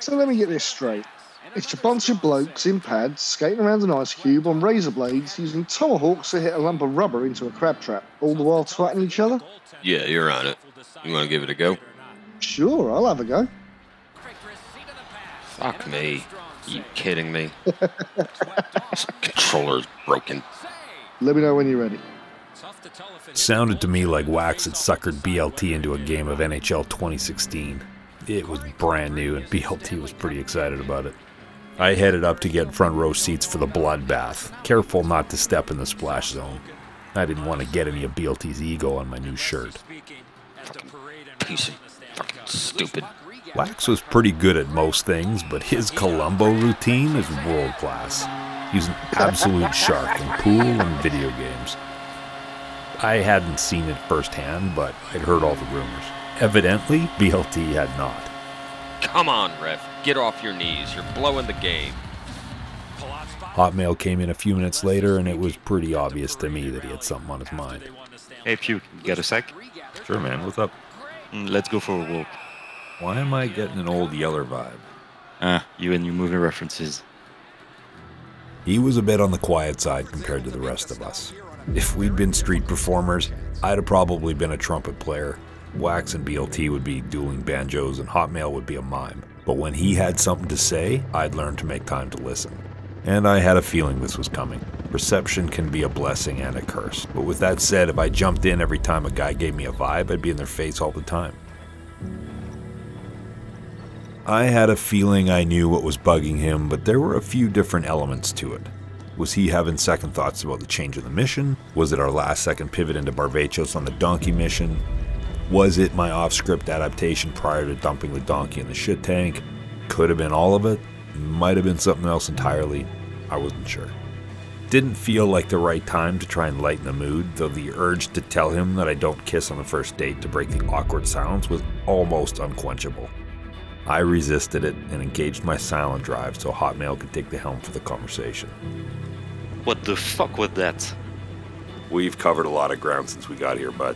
So let me get this straight. It's a bunch of blokes in pads skating around an ice cube on razor blades using tomahawks to hit a lump of rubber into a crab trap, all the while twatting each other? Yeah, you're on it. You want to give it a go? Sure, I'll have a go. Fuck me. Are you kidding me? This controller's broken. Let me know when you're ready. It sounded to me like Wax had suckered BLT into a game of NHL 2016. It was brand new, and BLT was pretty excited about it. I headed up to get front row seats for the bloodbath, careful not to step in the splash zone. I didn't want to get any of BLT's ego on my new shirt. Fucking piece of fucking stupid. Wax was pretty good at most things, but his Columbo routine is world class. He was an absolute shark in pool and video games. I hadn't seen it firsthand, but I'd heard all the rumors. Evidently, BLT had not. Come on, ref. Get off your knees. You're blowing the game. Hotmail came in a few minutes later, and it was pretty obvious to me that he had something on his mind. Hey, Puke, you got a sec? Sure, man. What's up? Let's go for a walk. Why am I getting an old Yeller vibe? You and your movie references. He was a bit on the quiet side compared to the rest of us. If we'd been street performers, I'd have probably been a trumpet player. Wax and BLT would be dueling banjos, and Hotmail would be a mime. But when he had something to say, I'd learned to make time to listen. And I had a feeling this was coming. Perception can be a blessing and a curse. But with that said, if I jumped in every time a guy gave me a vibe, I'd be in their face all the time. I had a feeling I knew what was bugging him, but there were a few different elements to it. Was he having second thoughts about the change of the mission? Was it our last-second pivot into Barvachos on the donkey mission? Was it my off-script adaptation prior to dumping the donkey in the shit tank? Could have been all of it. Might have been something else entirely. I wasn't sure. Didn't feel like the right time to try and lighten the mood, though the urge to tell him that I don't kiss on the first date to break the awkward silence was almost unquenchable. I resisted it and engaged my silent drive so Hotmail could take the helm for the conversation. What the fuck was that? We've covered a lot of ground since we got here, but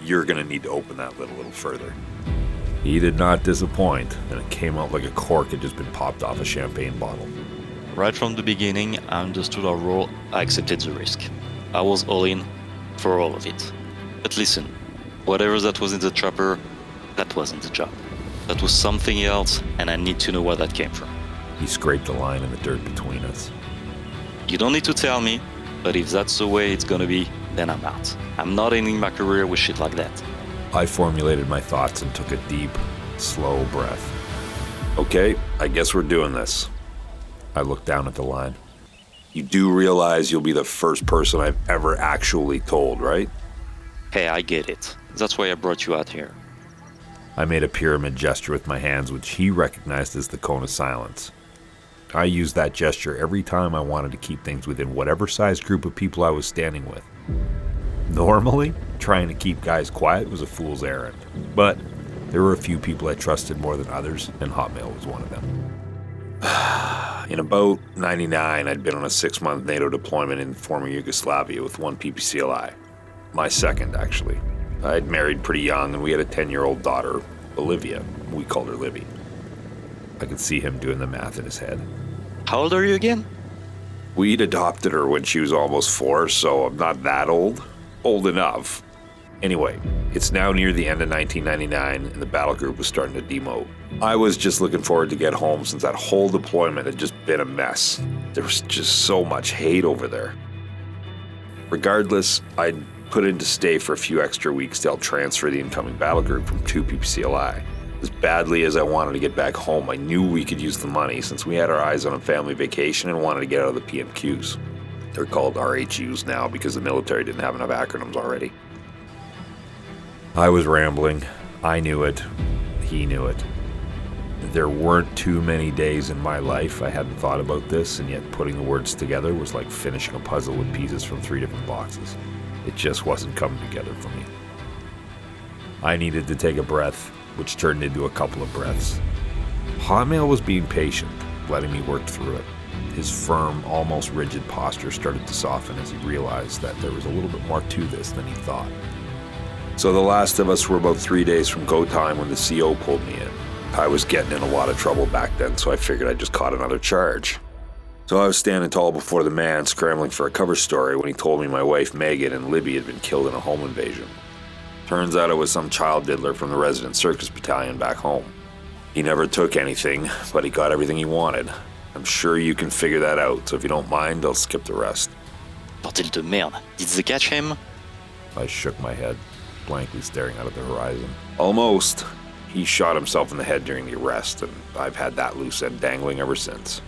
you're gonna need to open that lid a little further. He did not disappoint, and it came out like a cork had just been popped off a champagne bottle. Right from the beginning, I understood our role, I accepted the risk. I was all in for all of it. But listen, whatever that was in the chopper, that wasn't the job. That was something else, and I need to know where that came from. He scraped a line in the dirt between us. You don't need to tell me, but if that's the way it's gonna be, then I'm out. I'm not ending my career with shit like that. I formulated my thoughts and took a deep, slow breath. Okay, I guess we're doing this. I looked down at the line. You do realize you'll be the first person I've ever actually told, right? Hey, I get it. That's why I brought you out here. I made a pyramid gesture with my hands, which he recognized as the cone of silence. I used that gesture every time I wanted to keep things within whatever size group of people I was standing with. Normally, trying to keep guys quiet was a fool's errand, but there were a few people I trusted more than others, and Hotmail was one of them. In about 99, I'd been on a 6-month NATO deployment in former Yugoslavia with one PPCLI. My second, actually. I'd married pretty young, and we had a 10-year-old daughter, Bolivia. We called her Livy. I could see him doing the math in his head. How old are you again? We'd adopted her when she was almost 4, so I'm not that old. Old enough. Anyway, it's now near the end of 1999, and the battle group was starting to demote. I was just looking forward to get home since that whole deployment had just been a mess. There was just so much hate over there. Regardless, I'd put in to stay for a few extra weeks to help transfer the incoming battle group from 2 PPCLI. As badly as I wanted to get back home, I knew we could use the money since we had our eyes on a family vacation and wanted to get out of the PMQs. They're called RHUs now because the military didn't have enough acronyms already. I was rambling. I knew it. He knew it. There weren't too many days in my life I hadn't thought about this, and yet putting the words together was like finishing a puzzle with pieces from 3 different boxes. It just wasn't coming together for me. I needed to take a breath, which turned into a couple of breaths. Hotmail was being patient, letting me work through it. His firm, almost rigid posture started to soften as he realized that there was a little bit more to this than he thought. So the last of us were about 3 days from go time when the CO pulled me in. I was getting in a lot of trouble back then, so I figured I'd just caught another charge. So I was standing tall before the man, scrambling for a cover story when he told me my wife Megan and Libby had been killed in a home invasion. Turns out it was some child diddler from the resident circus battalion back home. He never took anything, but he got everything he wanted. I'm sure you can figure that out, so if you don't mind, I'll skip the rest. Bordel de merde. Did they catch him? I shook my head, blankly staring out at the horizon. Almost. He shot himself in the head during the arrest, and I've had that loose end dangling ever since.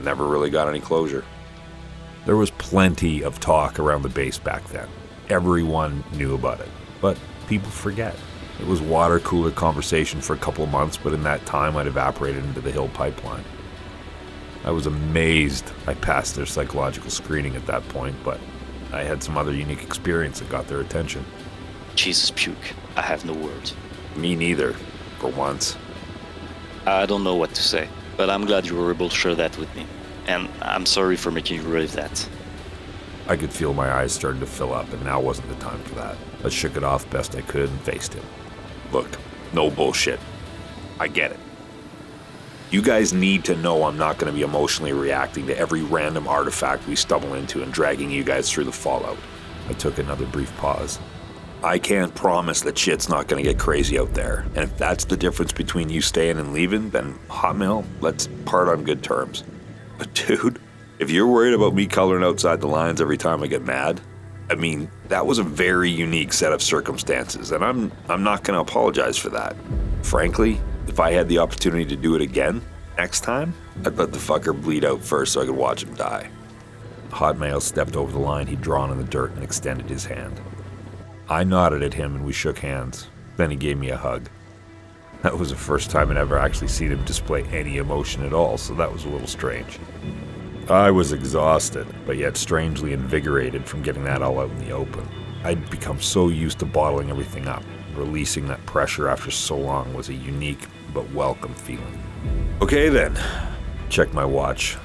Never really got any closure. There was plenty of talk around the base back then. Everyone knew about it, but people forget. It was water cooler conversation for a couple of months, but in that time I'd evaporated into the Hill pipeline. I was amazed I passed their psychological screening at that point, but I had some other unique experience that got their attention. Jesus, Puke. I have no words. Me neither, for once. I don't know what to say, but I'm glad you were able to share that with me. And I'm sorry for making you relive that. I could feel my eyes starting to fill up, and now wasn't the time for that. I shook it off best I could and faced him. Look, no bullshit. I get it. You guys need to know I'm not going to be emotionally reacting to every random artifact we stumble into and dragging you guys through the fallout. I took another brief pause. I can't promise that shit's not going to get crazy out there. And if that's the difference between you staying and leaving, then Hotmail, let's part on good terms. But dude, if you're worried about me coloring outside the lines every time I get mad, I mean, that was a very unique set of circumstances, and I'm not going to apologize for that. Frankly, if I had the opportunity to do it again, next time, I'd let the fucker bleed out first so I could watch him die. Hotmail stepped over the line he'd drawn in the dirt and extended his hand. I nodded at him and we shook hands. Then he gave me a hug. That was the first time I'd ever actually seen him display any emotion at all, so that was a little strange. I was exhausted, but yet strangely invigorated from getting that all out in the open. I'd become so used to bottling everything up. Releasing that pressure after so long was a unique but welcome feeling. Okay then, check my watch.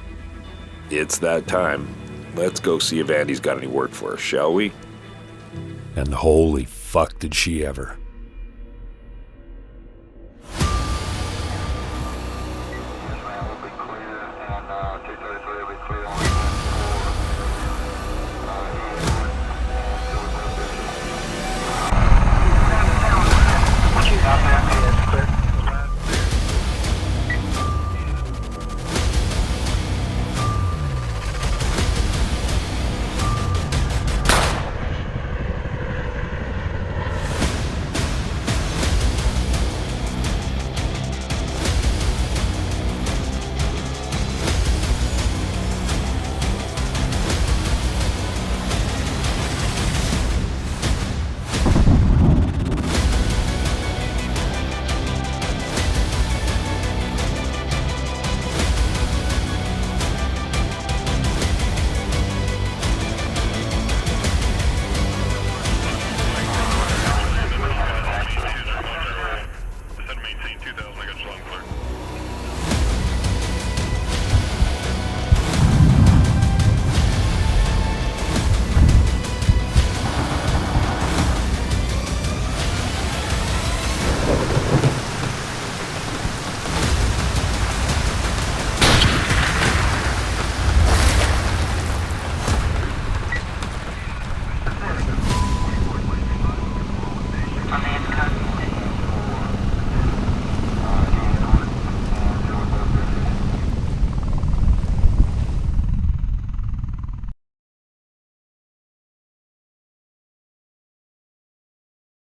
It's that time. Let's go see if Andy's got any work for us, shall we? And holy fuck did she ever.